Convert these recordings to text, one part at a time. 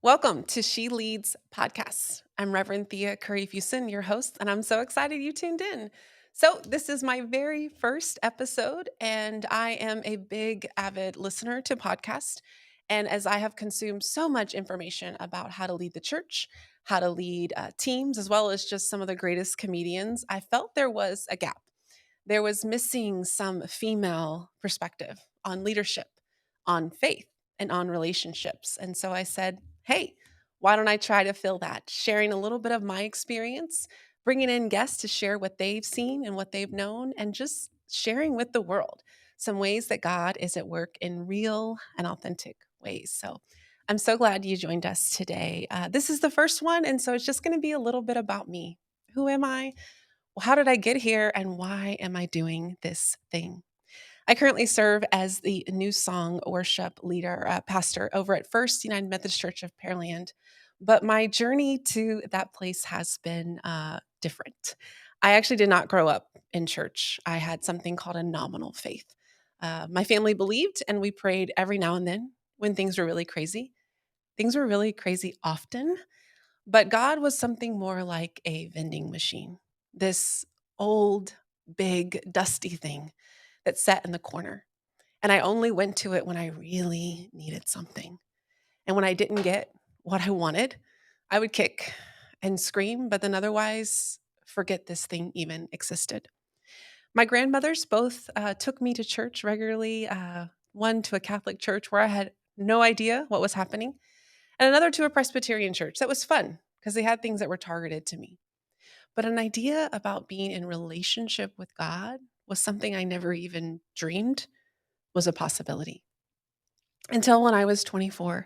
Welcome to She Leads podcast. I'm Reverend Thea Curry-Fuson, your host, and I'm so excited you tuned in. So, this is my very first episode, and I am a big, avid listener to podcasts. And as I have consumed so much information about how to lead the church, how to lead teams, as well as just some of the greatest comedians, I felt there was a gap. There was missing some female perspective on leadership, on faith, and on relationships. And so I said, hey, why don't I try to fill that? Sharing a little bit of my experience, bringing in guests to share what they've seen and what they've known, and just sharing with the world some ways that God is at work in real and authentic ways. So I'm so glad you joined us today. This is the first one. And so it's just going to be a little bit about me. Who am I? Well, how did I get here and why am I doing this thing? I currently serve as the new song worship leader, pastor over at First United Methodist Church of Pearland. But my journey to that place has been different. I actually did not grow up in church. I had something called a nominal faith. My family believed, and we prayed every now and then when things were really crazy. Things were really crazy often, but God was something more like a vending machine, this old, big, dusty thing that sat in the corner. And I only went to it when I really needed something. And when I didn't get what I wanted, I would kick and scream, but then otherwise forget this thing even existed. My grandmothers both took me to church regularly, one to a Catholic church where I had no idea what was happening, and another to a Presbyterian church. That was fun because they had things that were targeted to me. But an idea about being in relationship with God was something I never even dreamed was a possibility. Until when I was 24,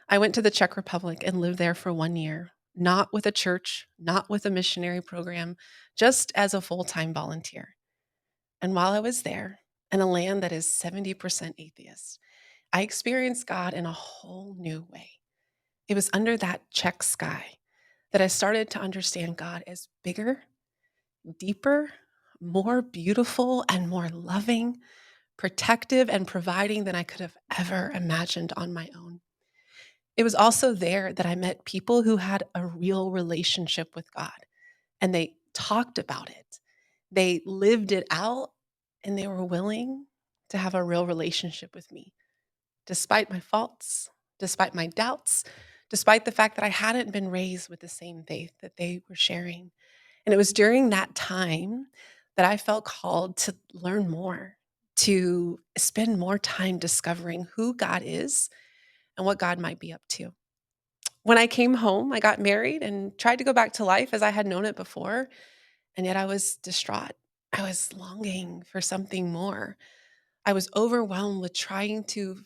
I went to the Czech Republic and lived there for 1 year, not with a church, not with a missionary program, just as a full time volunteer. And while I was there, in a land that is 70% atheist, I experienced God in a whole new way. It was under that Czech sky that I started to understand God as bigger, deeper, more beautiful, and more loving, protective, and providing than I could have ever imagined on my own. It was also there that I met people who had a real relationship with God and they talked about it. They lived it out and they were willing to have a real relationship with me, despite my faults, despite my doubts, despite the fact that I hadn't been raised with the same faith that they were sharing. And it was during that time that I felt called to learn more, to spend more time discovering who God is and what God might be up to. When I came home, I got married and tried to go back to life as I had known it before, and yet I was distraught. I was longing for something more. I was overwhelmed with trying to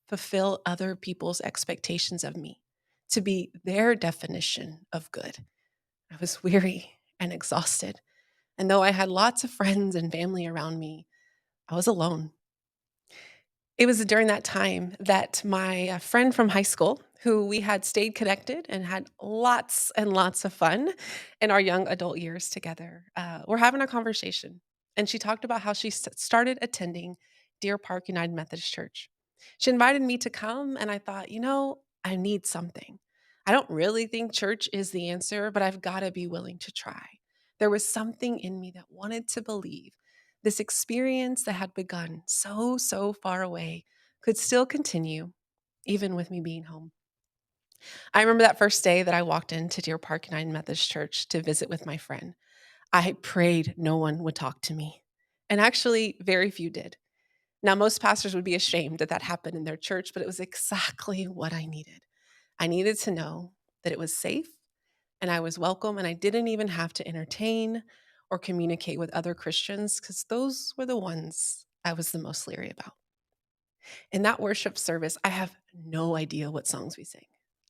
fulfill other people's expectations of me, to be their definition of good. I was weary and exhausted. And though I had lots of friends and family around me, I was alone. It was during that time that my friend from high school, who we had stayed connected and had lots and lots of fun in our young adult years together, we're having a conversation. And she talked about how she started attending Deer Park United Methodist Church. She invited me to come, and I thought, I need something. I don't really think church is the answer, but I've got to be willing to try. There was something in me that wanted to believe this experience that had begun so far away could still continue, even with me being home. I remember that first day that I walked into Deer Park United Methodist Church to visit with my friend. I prayed no one would talk to me. And actually, very few did. Now, most pastors would be ashamed that that happened in their church, but it was exactly what I needed. I needed to know that it was safe and I was welcome, and I didn't even have to entertain or communicate with other Christians because those were the ones I was the most leery about. In that worship service, I have no idea what songs we sang.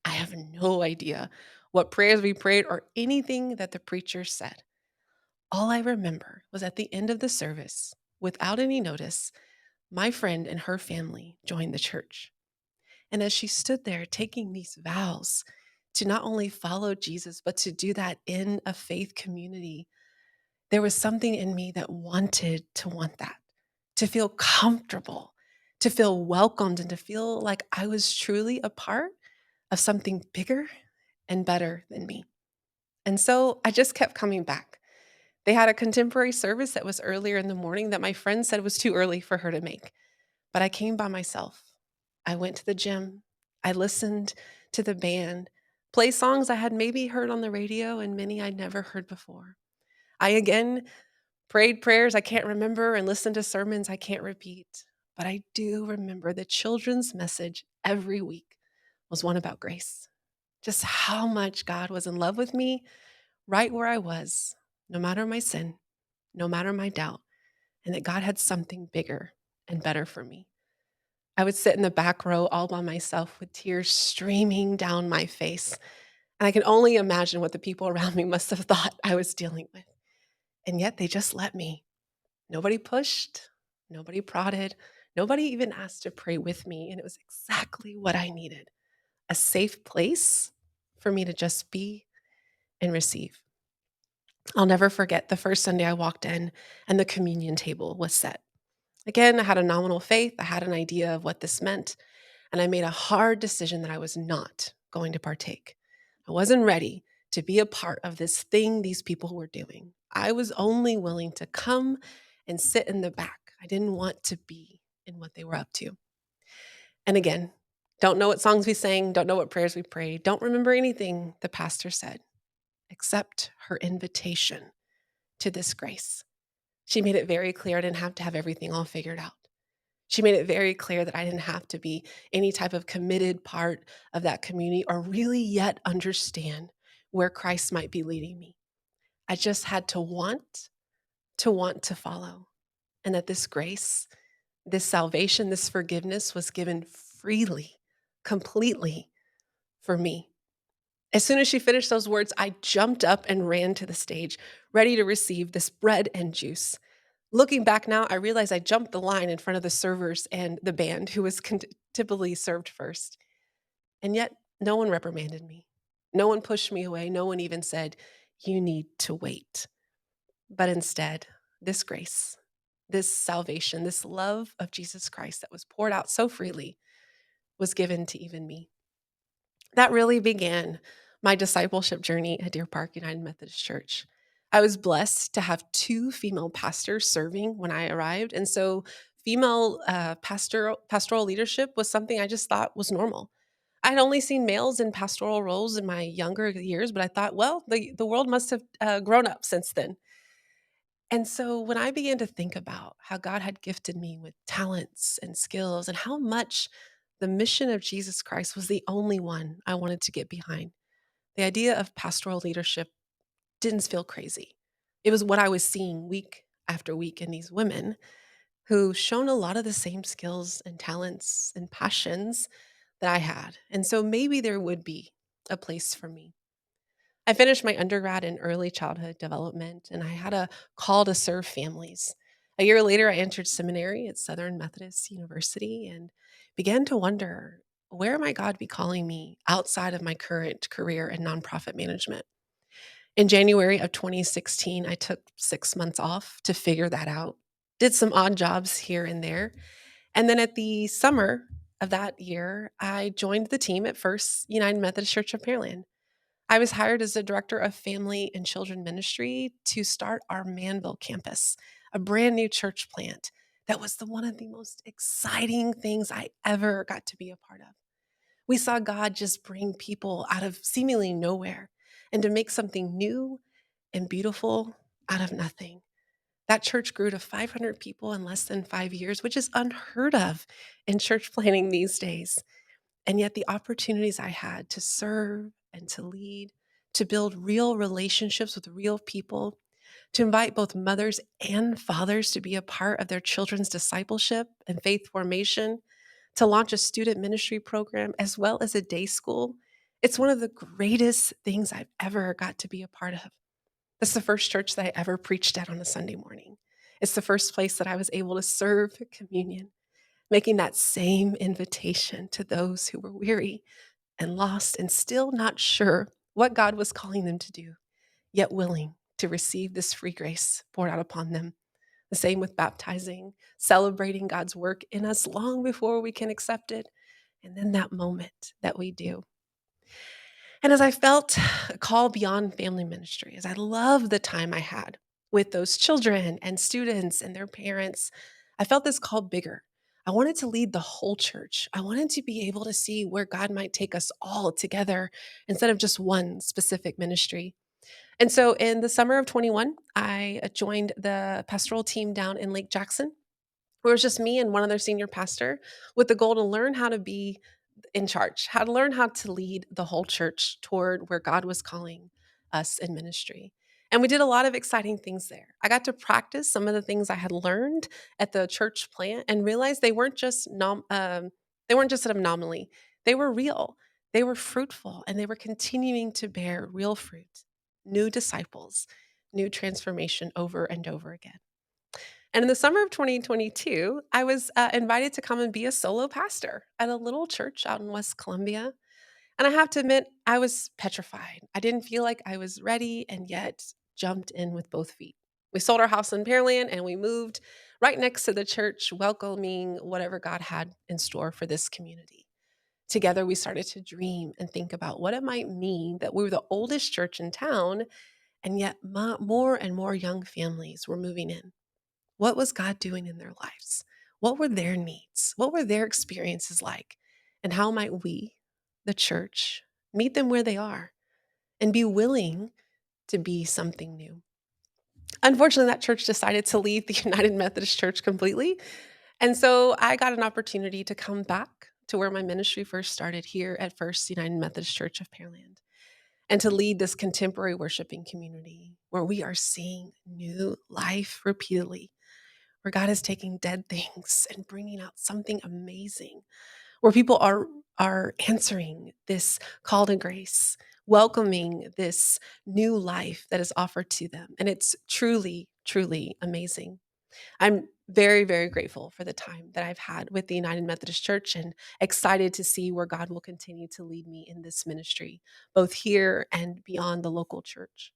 I have no idea what prayers we prayed or anything that the preacher said. All I remember was at the end of the service, without any notice, my friend and her family joined the church. And as she stood there taking these vows to not only follow Jesus, but to do that in a faith community, there was something in me that wanted to want that, to feel comfortable, to feel welcomed, and to feel like I was truly a part of something bigger and better than me. And so I just kept coming back. They had a contemporary service that was earlier in the morning that my friend said was too early for her to make. But I came by myself. I went to the gym. I listened to the band play songs I had maybe heard on the radio and many I'd never heard before. I again prayed prayers I can't remember and listened to sermons I can't repeat. But I do remember the children's message every week was one about grace. Just how much God was in love with me right where I was, no matter my sin, no matter my doubt, and that God had something bigger and better for me. I would sit in the back row all by myself with tears streaming down my face. And I can only imagine what the people around me must have thought I was dealing with. And yet they just let me. Nobody pushed, nobody prodded, nobody even asked to pray with me. And it was exactly what I needed, a safe place for me to just be and receive. I'll never forget the first Sunday I walked in and the communion table was set. Again, I had a nominal faith. I had an idea of what this meant. And I made a hard decision that I was not going to partake. I wasn't ready to be a part of this thing these people were doing. I was only willing to come and sit in the back. I didn't want to be in what they were up to. And again, don't know what songs we sang, don't know what prayers we prayed, don't remember anything the pastor said, except her invitation to this grace. She made it very clear I didn't have to have everything all figured out. She made it very clear that I didn't have to be any type of committed part of that community or really yet understand where Christ might be leading me. I just had to follow. And that this grace, this salvation, this forgiveness was given freely, completely for me. As soon as she finished those words, I jumped up and ran to the stage, ready to receive this bread and juice. Looking back now, I realize I jumped the line in front of the servers and the band who was typically served first. And yet, no one reprimanded me. No one pushed me away. No one even said, "You need to wait." But instead, this grace, this salvation, this love of Jesus Christ that was poured out so freely was given to even me. That really began my discipleship journey at Deer Park United Methodist Church. I was blessed to have two female pastors serving when I arrived. And so female pastoral leadership was something I just thought was normal. I had only seen males in pastoral roles in my younger years, but I thought, well, the world must have grown up since then. And so when I began to think about how God had gifted me with talents and skills and how much the mission of Jesus Christ was the only one I wanted to get behind, the idea of pastoral leadership didn't feel crazy. It was what I was seeing week after week in these women who shown a lot of the same skills and talents and passions that I had. And so maybe there would be a place for me. I finished my undergrad in early childhood development, and I had a call to serve families. A year later, I entered seminary at Southern Methodist University and began to wonder, where might God be calling me outside of my current career in nonprofit management? In January of 2016, I took 6 months off to figure that out, did some odd jobs here and there. And then at the summer of that year, I joined the team at First United Methodist Church of Pearland. I was hired as the director of family and children ministry to start our Manville campus, a brand new church plant that was one of the most exciting things I ever got to be a part of. We saw God just bring people out of seemingly nowhere and to make something new and beautiful out of nothing. That church grew to 500 people in less than 5 years, which is unheard of in church planning these days. And yet, the opportunities I had to serve and to lead, to build real relationships with real people, to invite both mothers and fathers to be a part of their children's discipleship and faith formation, to launch a student ministry program as well as a day school. It's one of the greatest things I've ever got to be a part of. It's the first church that I ever preached at on a Sunday morning. It's the first place that I was able to serve communion, making that same invitation to those who were weary and lost and still not sure what God was calling them to do, yet willing to receive this free grace poured out upon them. The same with baptizing, celebrating God's work in us long before we can accept it. And then that moment that we do. And as I felt a call beyond family ministry, as I loved the time I had with those children and students and their parents, I felt this call bigger. I wanted to lead the whole church. I wanted to be able to see where God might take us all together instead of just one specific ministry. And so in the summer of 21, I joined the pastoral team down in Lake Jackson, where it was just me and one other senior pastor with the goal to learn how to be in charge, how to learn how to lead the whole church toward where God was calling us in ministry. And we did a lot of exciting things there. I got to practice some of the things I had learned at the church plant and realized they weren't just an anomaly. They were real. They were fruitful, and they were continuing to bear real fruit, new disciples, new transformation over and over again. And in the summer of 2022, I was invited to come and be a solo pastor at a little church out in West Columbia. And I have to admit, I was petrified. I didn't feel like I was ready and yet jumped in with both feet. We sold our house in Pearland and we moved right next to the church, welcoming whatever God had in store for this community. Together, we started to dream and think about what it might mean that we were the oldest church in town, and yet more and more young families were moving in. What was God doing in their lives? What were their needs? What were their experiences like? And how might we, the church, meet them where they are and be willing to be something new? Unfortunately, that church decided to leave the United Methodist Church completely. And so I got an opportunity to come back to where my ministry first started here at First United Methodist Church of Pearland and to lead this contemporary worshiping community where we are seeing new life repeatedly, where God is taking dead things and bringing out something amazing, where people are answering this call to grace, welcoming this new life that is offered to them. And it's truly, truly amazing. I'm very, very grateful for the time that I've had with the United Methodist Church and excited to see where God will continue to lead me in this ministry, both here and beyond the local church.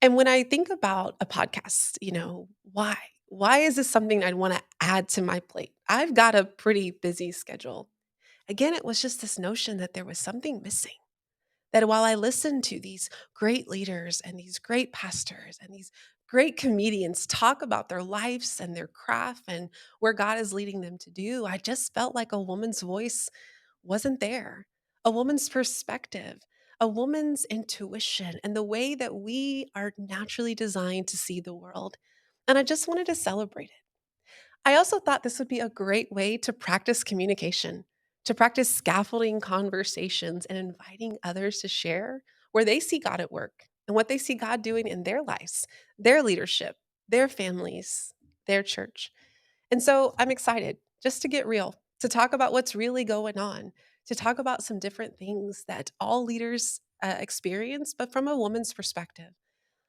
And when I think about a podcast, why? Why is this something I'd want to add to my plate? I've got a pretty busy schedule. Again, it was just this notion that there was something missing. That while I listened to these great leaders and these great pastors and these great comedians talk about their lives and their craft and where God is leading them to do, I just felt like a woman's voice wasn't there. A woman's perspective, a woman's intuition, and the way that we are naturally designed to see the world. And I just wanted to celebrate it. I also thought this would be a great way to practice communication, to practice scaffolding conversations and inviting others to share where they see God at work and what they see God doing in their lives, their leadership, their families, their church. And so I'm excited just to get real, to talk about what's really going on, to talk about some different things that all leaders experience, but from a woman's perspective.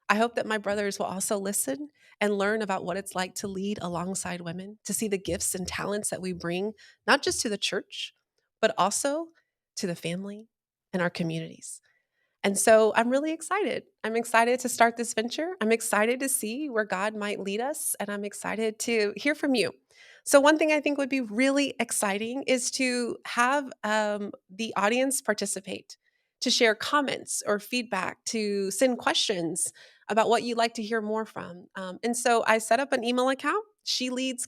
I hope that my brothers will also listen and learn about what it's like to lead alongside women, to see the gifts and talents that we bring, not just to the church, but also to the family and our communities. And so I'm really excited. I'm excited to start this venture. I'm excited to see where God might lead us, and I'm excited to hear from you. So, one thing I think would be really exciting is to have the audience participate, to share comments or feedback, to send questions about what you'd like to hear more from. And so I set up an email account. She leads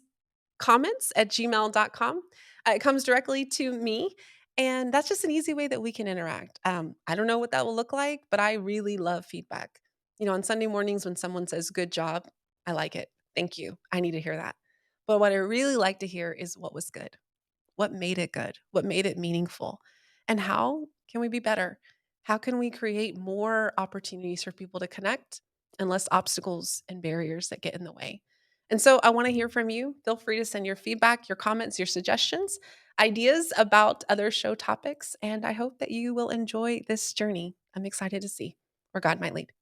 comments@gmail.com. It comes directly to me. And that's just an easy way that we can interact. I don't know what that will look like, but I really love feedback. On Sunday mornings when someone says, good job, I like it. Thank you. I need to hear that. But what I really like to hear is what was good. What made it good? What made it meaningful? And how can we be better? How can we create more opportunities for people to connect and less obstacles and barriers that get in the way? And so I want to hear from you. Feel free to send your feedback, your comments, your suggestions, ideas about other show topics. And I hope that you will enjoy this journey. I'm excited to see where God might lead.